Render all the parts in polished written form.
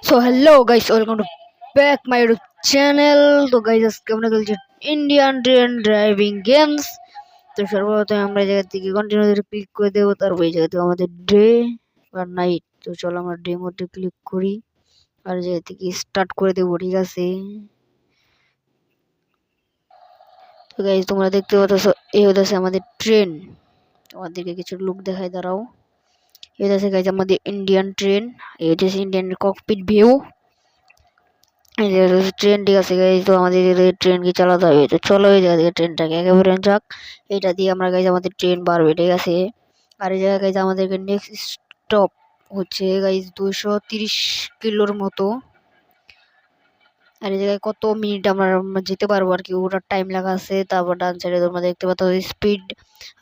So hello guys, welcome to back my YouTube channel. তো guys, আজকে আমরা খেলছি ইন্ডিয়ান ট্রেন ড্রাইভিং গেমস। তো সর্বপ্রথমে আমরা এই জায়গা থেকে কন্টিনিউ ক্লিক করে দেবো, তারপর এই জায়গা থেকে আমাদের ডে আর নাইট। তো চলো আমরা ডে মোডে ক্লিক করি আর এই জায়গা থেকে স্টার্ট করে দেবো, ঠিক আছে? তো গাইস, তোমরা দেখতে পাচ্ছ এই হচ্ছে আমাদের ট্রেন। তোমাদেরকে কিছু লুক দেখায়, দাঁড়াও। এই হচ্ছে গাইস আমাদের ইন্ডিয়ান ট্রেন। এই হচ্ছে ইন্ডিয়ান ককপিট ভিউ। ট্রেন, ঠিক আছে গাইজ। তো আমাদের ট্রেনকে চালাতে হবে, তো চলো এই জায়গা থেকে ট্রেনটাকে একেবারে যাক। এটা দিয়ে আমরা গাইজ আমাদের ট্রেন বাড়বে, ঠিক আছে? আর এই জায়গায় গাইজ আমাদেরকে নেক্সট স্টপ হচ্ছে গাইজ 230 কিলোর মতো। আর এই জায়গায় কত মিনিট আমরা যেতে পারবো আর কি, ওটার টাইম লাগা আছে। তারপর ডান সাইডে তোমরা দেখতে পাচ্ছ স্পিড,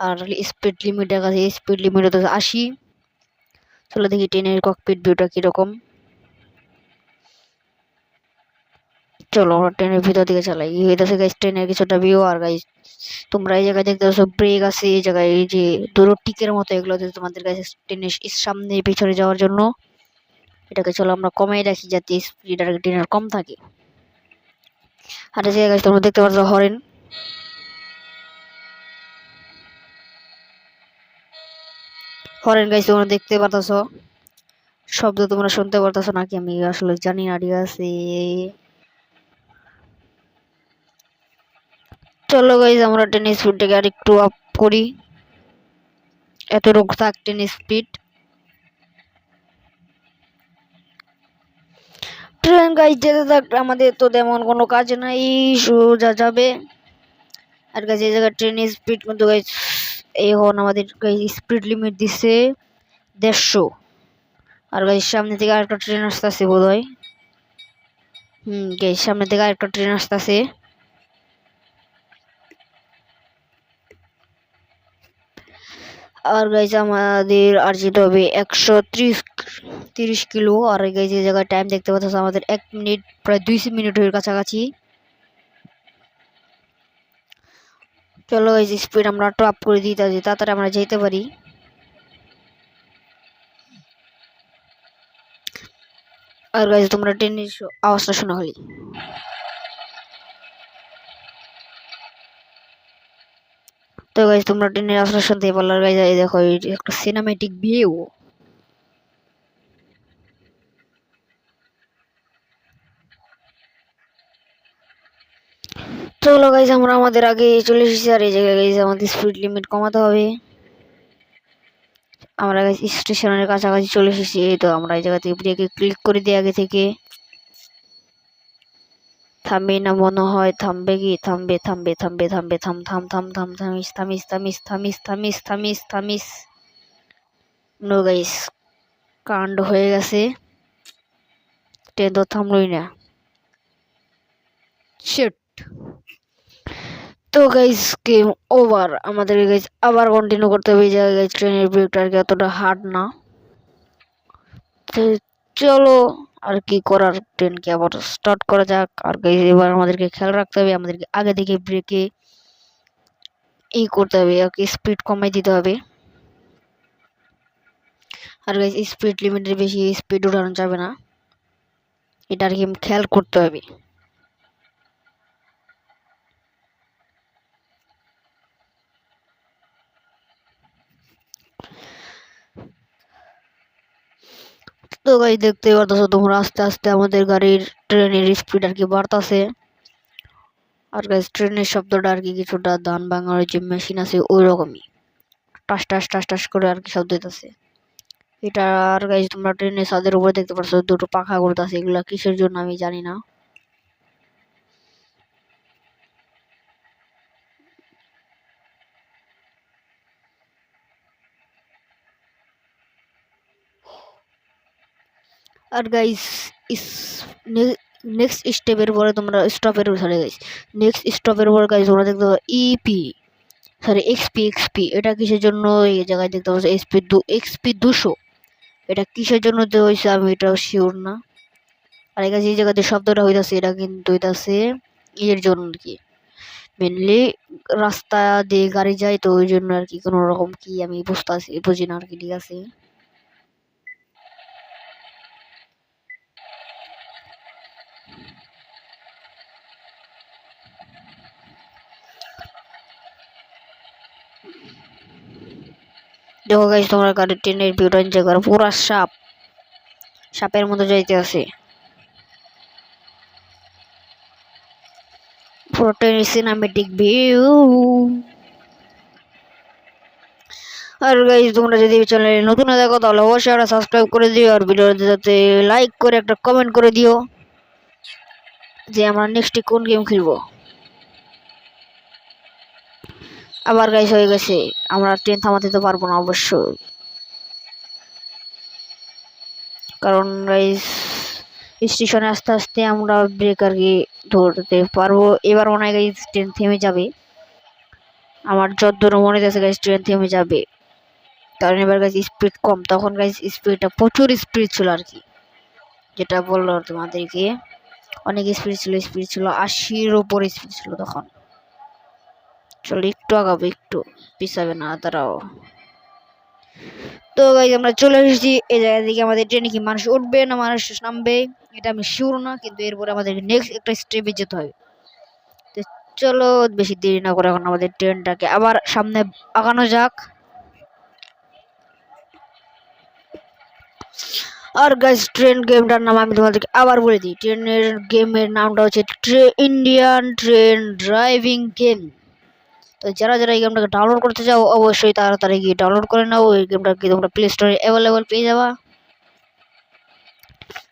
আর স্পিড লিমিট দেখা আছে। স্পিড লিমিট হচ্ছে 80। চলো দেখি ট্রেনের ককপিট ভিউটা কিরকম। চলো আমরা ট্রেনের ভিতর দিকে চালাই। এই হইতেছে গাইস ট্রেনের কিছুটা ভিউ। আর গাইস, তোমরা এই জায়গায় দেখতে পাচ্ছ ব্রেক আছে এই জায়গায়, এই যে দুটো টিকের মতো, এগুলো দিয়ে তোমাদের কাছে ট্রেনের সামনে পিছনে যাওয়ার জন্য। এটাকে চলো আমরা কমাই রাখি যাতে স্পিড আর ট্রেনের কম থাকে। আর এই জায়গায় তোমরা দেখতে পাচ্ছ হরেন। হরেন গাইস তোমরা দেখতে পাচ্ছ, শব্দ তোমরা শুনতে পারতেছো নাকি আমি আসলে জানি না, ঠিক আছে? চলো গাইস, আমরা ট্রেনের স্পিডটাকে আর একটু আপ করি, এতটুকু থাক ট্রেনের স্পিড। ট্রেন গাইজ যেতে থাক, আমাদের তো তেমন কোনো কাজ নাই, সোজা যাবে। আর গাইজ এই জায়গায় ট্রেনের স্পিড কিন্তু গাইজ এখন আমাদের স্পিড লিমিট দিচ্ছে 150। আর গাইজ সামনে থেকে আরেকটা ট্রেন আসতেছে বোধ হয়। গাইজ সামনে থেকে আরেকটা ট্রেন আসতেছে। আর গাইজ আমাদের আর যেতে হবে 130 কিলো। আর গাইজ এই জায়গায় টাইম দেখতে পাচ্ছ আমাদের 1 মিনিট, প্রায় 2 মিনিটের কাছাকাছি। চলো গাইজ স্পিড আমরা একটু আপ করে দিই তাড়াতাড়ি আমরা যেতে পারি। আর গাইজ তোমরা ট্রেনের আওয়াজটা শোনা হলি। তো গাইজ তোমরা ট্রেনের আওয়াজটা শুনতে পারলে। আর গাইজ এই দেখো একটা সিনেমেটিক ভিউ। চলো গাইজ আমরা আমাদের আগে চলে এসেছি। আর এই জায়গায় গাইজ আমাদের স্পিড লিমিট কমাতে হবে। আমরা গাইজ স্টেশনের কাছাকাছি চলে এসেছি। তো আমরা এই জায়গা থেকে ব্রেকে ক্লিক করে দিই আগে থেকে। থামবে না মনে হয়, থামবে কি? থামবে থামবে থামবে থামবে, থাম থাম থাম থাম, থামিস থামিস থামিস থামিস থামিস থামিস থামিস। নো গাইস, কাণ্ড হয়ে গেছে, ট্রেন তো থামলই না। শিট। তো গাইস গেম ওভার, আমাদের গাইস আবার কন্টিনিউ করতে হবে। এই জায়গায় গাইস ট্রেনের ব্রেকটা আর কি অতটা হার্ড না। চলো আর কি করার, ট্রেনকে আবার স্টার্ট করা যাক। আর গাইস এবার আমাদেরকে খেয়াল রাখতে হবে, আমাদেরকে আগে থেকে ব্রেকে করতে হবে আর কি, স্পিড কমাই দিতে হবে। আর গাইস স্পিড লিমিটের বেশি স্পিড উঠানো যাবে না, এটা আর কি খেয়াল করতে হবে। তো গাইস দেখতে পারতেছো তোমরা, আস্তে আস্তে আমাদের গাড়ির ট্রেনের স্পিড আর কি বাড়তেছে। আর গাইস ট্রেনের শব্দটা আর কি কিছুটা ধান ভাঙার যে মেশিন আছে ওই রকমই, টাস টাস টাস টাস করে আর কি শব্দ হইতেছে এটা। আর গাইস তোমরা ট্রেনের ছাদের উপরে দেখতে পাচ্ছ দুটো পাখা ঘুরতেছে, এগুলা কিসের জন্য আমি জানি না। আর গাইস ইস নেক্সট স্টেপের পরে তোমরা স্টপের সরি গাইস, নেক্সট স্টপের পরে গাইস তোমরা দেখতে পাবে ইপি, সরি এক্সপি। এক্সপি এটা কিসের জন্য এই জায়গায় দেখতে পাচ্ছ, এক্সপি 200। এটা কিসের জন্য দেওয়া হয়েছে আমি এটাও শিওর না। আর এই জায়গাতে শব্দটা হইতাছে, এটা কিন্তু হইতাছে এর জন্য আর কি, মেনলি রাস্তা দিয়ে গাড়ি যায় তো ওই জন্য আর কি, কোনো রকম কি আমি বুঝি না আর কি, ঠিক আছে? দেখো গাইস তোমরা গাড়ির ট্রেনের ভিউটা এনজয় করো, পুরা সাপের মতো যাইতে আছে, পুরো ট্রেনের সিনেমেটিক ভিউ। আর গাইস তোমরা যদি চ্যানেলে নতুন দেখো তাহলে অবশ্যই একটা সাবস্ক্রাইব করে দিও, আর ভিডিওতে যাতে লাইক করে একটা কমেন্ট করে দিও যে আমরা নেক্সটে কোন গেম খেলবো। আবার গাইস হয়ে গেছে, আমরা ট্রেন থামাতে তো পারবো না অবশ্যই, কারণ গাইস স্টেশনে আস্তে আস্তে আমরা ব্রেক আর কি ধরতে পারবো। এবার মনে হয় গাইস ট্রেন থেমে যাবে, আমার যতদূর মনে হচ্ছে গাইস ট্রেন থেমে যাবে, কারণ এবার গাইস স্পিড কম, তখন গাইস স্পিডটা প্রচুর স্পিড ছিল আর কি, যেটা বললো তোমাদেরকে অনেক স্পিড ছিল 80-র উপরে স্পিড ছিল তখন। চলো একটু আগাবো, একটু পিছাবে না, দাঁড়াও। তো গাইস আমরা চলে এসেছি এই জায়গা থেকে, আমাদের ট্রেনে কি মানুষ উঠবে না মানুষ নামবে এটা আমি শিওর না, কিন্তু এরপরে আমাদের নেক্সট একটা স্টেপে যেতে হবে। তো চলো বেশি দেরি না করে এখন আমাদের ট্রেনটাকে আবার সামনে আগানো যাক। আর গাইস ট্রেন গেমটার নাম আমি তোমাদেরকে আবার বলে দিই, ট্রেনের গেমের নামটা হচ্ছে ইন্ডিয়ান ট্রেন ড্রাইভিং গেম। তো যারা যারা এই গেমটাকে ডাউনলোড করতে চাও অবশ্যই তাড়াতাড়ি গিয়ে ডাউনলোড করে নাও, এই গেমটা কি তোমরা প্লে স্টোরে অ্যাভেলেবল পেয়ে যাবা।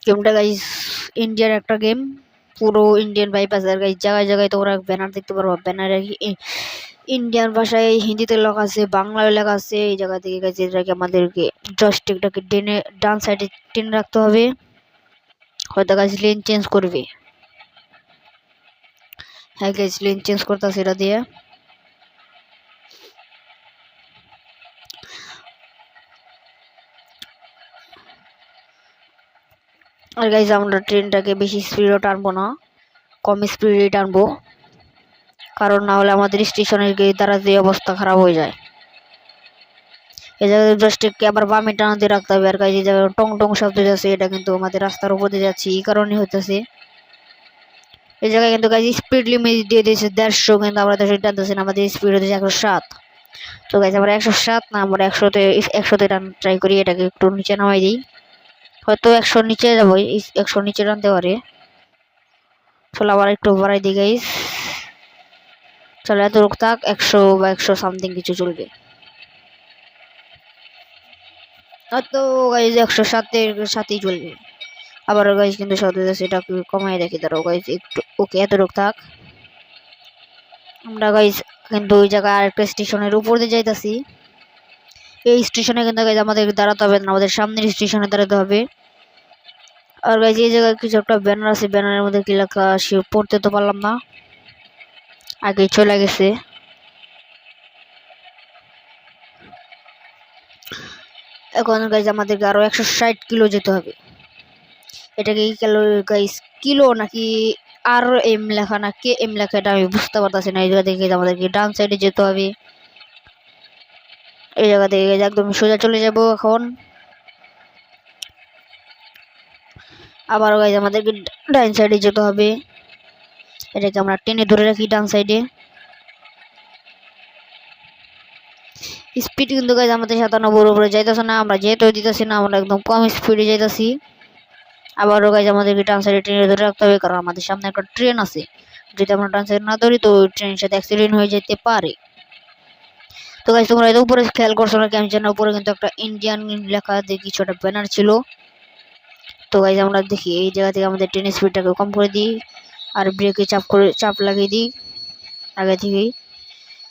গেমটা গাইস ইন্ডিয়ার একটা গেম, পুরো ইন্ডিয়ান বাইপাস, আর গাইস জায়গায় জায়গায় তোমরা ব্যানার দেখতে পারবা, ব্যানারে ইন্ডিয়ান ভাষায় হিন্দিতে লেখা আছে, বাংলায় লেখা আছে। এই জায়গা থেকে গাইস এটাকে আমাদেরকে জয়স্টিকটাকে টেনে ডান সাইডে টেনে রাখতে হবে, হয়তো গাইস লেন চেঞ্জ করবে। হ্যাঁ গাইস লেন চেঞ্জ করতেছে এটা দিয়ে। আর গাইস আমরা ট্রেনটাকে বেশি স্পিডে টানবো না, কম স্পিডে টানবো, কারণ না হলে আমাদের স্টেশনের দ্বারা যে অবস্থা খারাপ হয়ে যায়। এই জায়গায় জয়স্টিককে আবার বামে টানা দিয়ে রাখতে হবে। আর গাইস এই জায়গায় টং টং শব্দ যাচ্ছে, এটা কিন্তু আমাদের রাস্তার উপর দিয়ে যাচ্ছে, এই কারণে হইতেছে। এই জায়গায় কিন্তু গাইস স্পিড লিমিট দিয়ে দিয়েছে 150, কিন্তু আমরা 150 টানতেছি না, আমাদের স্পিড হচ্ছে 107। তো গাইস আমরা 107 না, আমরা 100তে টান ট্রাই করি, এটাকে একটু নিচে নামাই দিই, হয়তো 100 নিচে যাবো, 100 নিচে টানতে পারে। চলো আবার একটু বাড়াই দিই গাইস, চলো এত রোগ থাক, 100 বা 100 সামথিং কিছু চলবে। তো গাইস 107-এর সাথেই চলবে। আবার গাইস কিন্তু সাথে সেটাকে কমাই রাখি, দাঁড়াও গাইস একটু, ওকে এত রোগ থাক। আমরা গাইস কিন্তু ওই জায়গায় আরেকটা স্টেশনের উপর দিয়ে যাইতাছি, এই স্টেশনে কিন্তু গাইস আমাদের দাঁড়াতে হবে না, আমাদের সামনের স্টেশনে দাঁড়াতে হবে। আর গাইস এই জায়গায় কিছু একটা ব্যানার আছে, ব্যানারের মধ্যে কি লেখা সে পড়তে তো পারলাম না, আগে চলে গেছে। এখন গাইস আমাদেরকে আরো 160 কিলো যেতে হবে। এটাকে গাইস কিলো নাকি আর এম লেখা না কে এম লেখা এটা আমি বুঝতে পারতেছি না। এই জায়গা থেকে আমাদেরকে ডান সাইডে যেতে হবে, এই জায়গা থেকে একদম সোজা চলে যাব এখন। আবার গাইস আমাদেরকে ডান সাইডে যেতে হবে, এটাকে আমরা টেনে ধরে রাখি ডান সাইডে। স্পিড কিন্তু গাইস আমাদের 97 উপরে যাইতেছে না, আমরা যেহেতু দিতেছি না, আমরা একদম কম স্পিডে যাইতেছি। আবারও গাইস আমাদেরকে ডান সাইডে টেনে ধরে রাখতে হবে, কারণ আমাদের সামনে একটা ট্রেন আছে, যদি আমরা ডান সাইড না ধরি তো ট্রেনের সাথে অ্যাক্সিডেন্ট হয়ে যেতে পারে। তো গাইস তোমরা এর উপরে খেয়াল করছো না, আমি জানি উপরে কিন্তু একটা ইন্ডিয়ান লেখা দিয়ে কিছু একটা ব্যানার ছিল। তো গাইস আমরা দেখি এই জায়গা থেকে আমাদের ট্রেনের স্পিডটাকে কম করে দিই, আর ব্রেকে চাপ লাগিয়ে দিই আগে থেকেই,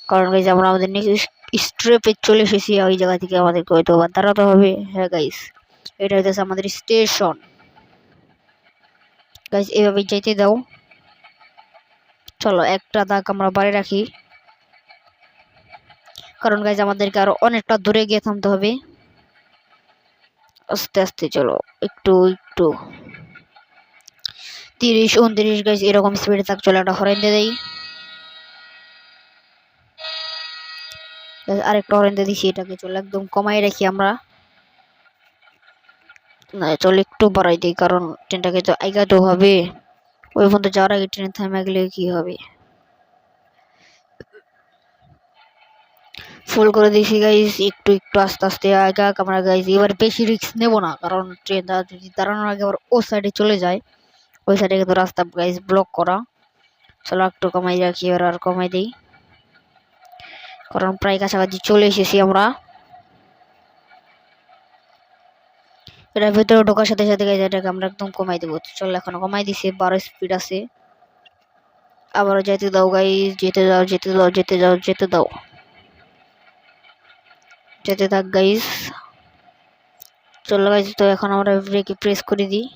কারণ গাইস আমরা আমাদের নেক্সট স্টপে চলে এসেছি, ওই জায়গা থেকে আমাদেরকে হয়তো আবার দাঁড়াতে হবে। হ্যাঁ গাইস এটা হচ্ছে আমাদের স্টেশন, গাইস এভাবে যেতে দাও। চলো একটা দাগ আমরা বাড়ি রাখি, কারণ গাইস আমাদেরকে আরো অনেকটা দূরে গিয়ে থামতে হবে। আস্তে আস্তে চলো, একটু একটু 30-29 গাইস এরকম স্পিডে থাক। চলো একটা হরেন দিয়ে দেই, আরেকটা হরেন দিয়ে দিছি, এটাকে চলো একদম কমাই রাখি আমরা, না চলো একটু বাড়াই দিই, কারণ ট্রেনটাকে তো আইগাতে হবে, ওই পর্যন্ত যাওয়ার আগে ট্রেন থামে গেলে কি হবে। ফুল করে দিয়েছি গাইজ, একটু একটু আস্তে আস্তে আগাক আমরা গাইজ। এবার বেশি রিস্ক নেব না, কারণ ট্রেনটা যদি দাঁড়ানোর আগে আবার ও সাইডে চলে যায়, ওই সাইডে কিন্তু রাস্তা গাইজ ব্লক করা। চলো একটু কমাই রাখি, এবার আর কমাই দিই, কারণ প্রায় কাছাকাছি চলে এসেছি আমরা। এটার ভিতরে ঢোকার সাথে সাথে গাইজ এটাকে আমরা একদম কমাই দেবো। চলো এখন কমাই দিছি, 12 স্পিড আছে। আবারও যেতে দাও গাইজ, যেতে দাও যেতে দাও যেতে দাও যেতে দাও, যেতে থাক গাইজ। চলো গাইজ, তো এখন আমরা ব্রেকে প্রেস করে দিই।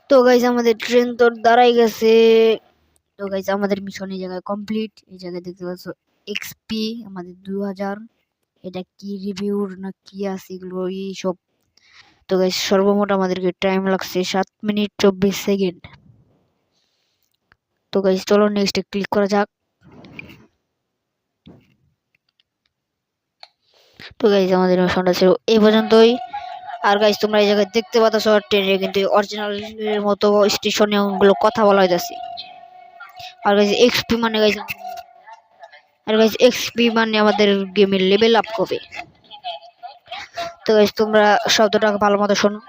তো গাইজ আমাদের ট্রেন তো দাঁড়াই গেছে। তো গাইজ আমাদের মিশন এই জায়গায় কমপ্লিট। এই জায়গায় দেখতে পাচ্ছ এক্সপি আমাদের 2000। এটা কি রিভিউর না কি আছে এগুলো এইসব। তো গাইজ সর্বমোট আমাদেরকে টাইম লাগছে 7 মিনিট 24 সেকেন্ড। তো গাইজ চলো নেক্সটে ক্লিক করা যাক। তো গাইজ আমাদের মিশনটা ছিল এই পর্যন্তই। আর গাইজ তোমরা এই জায়গায় দেখতে পাচ্ছ ট্রেনে কিন্তু অরিজিনাল মতো স্টেশনে গুলো কথা বলা হইতাছে। আর গাইজ এক্সপি মানে গাইজ, আর গাইজ এক্সপি মানে আমাদের গেমের লেভেল আপ হবে। তো গাইজ তোমরা শব্দটা ভালো মতো শোনো।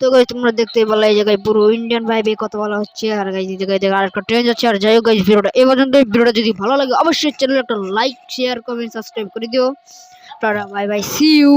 তো গাইজ তোমরা দেখতে পেলে এই জায়গায় পুরো ইন্ডিয়ান ভাইবে কথা বলা হচ্ছে। আর গাইজ এই জায়গায় আরেকটা ট্রেন যাচ্ছে। আর যাই হোক গাইজ ভিডিওটা এই পর্যন্ত। ভিডিওটা যদি ভালো লাগে অবশ্যই চ্যানেলে একটা লাইক শেয়ার কমেন্ট সাবস্ক্রাইব করে দিও। Tata bye bye, see you.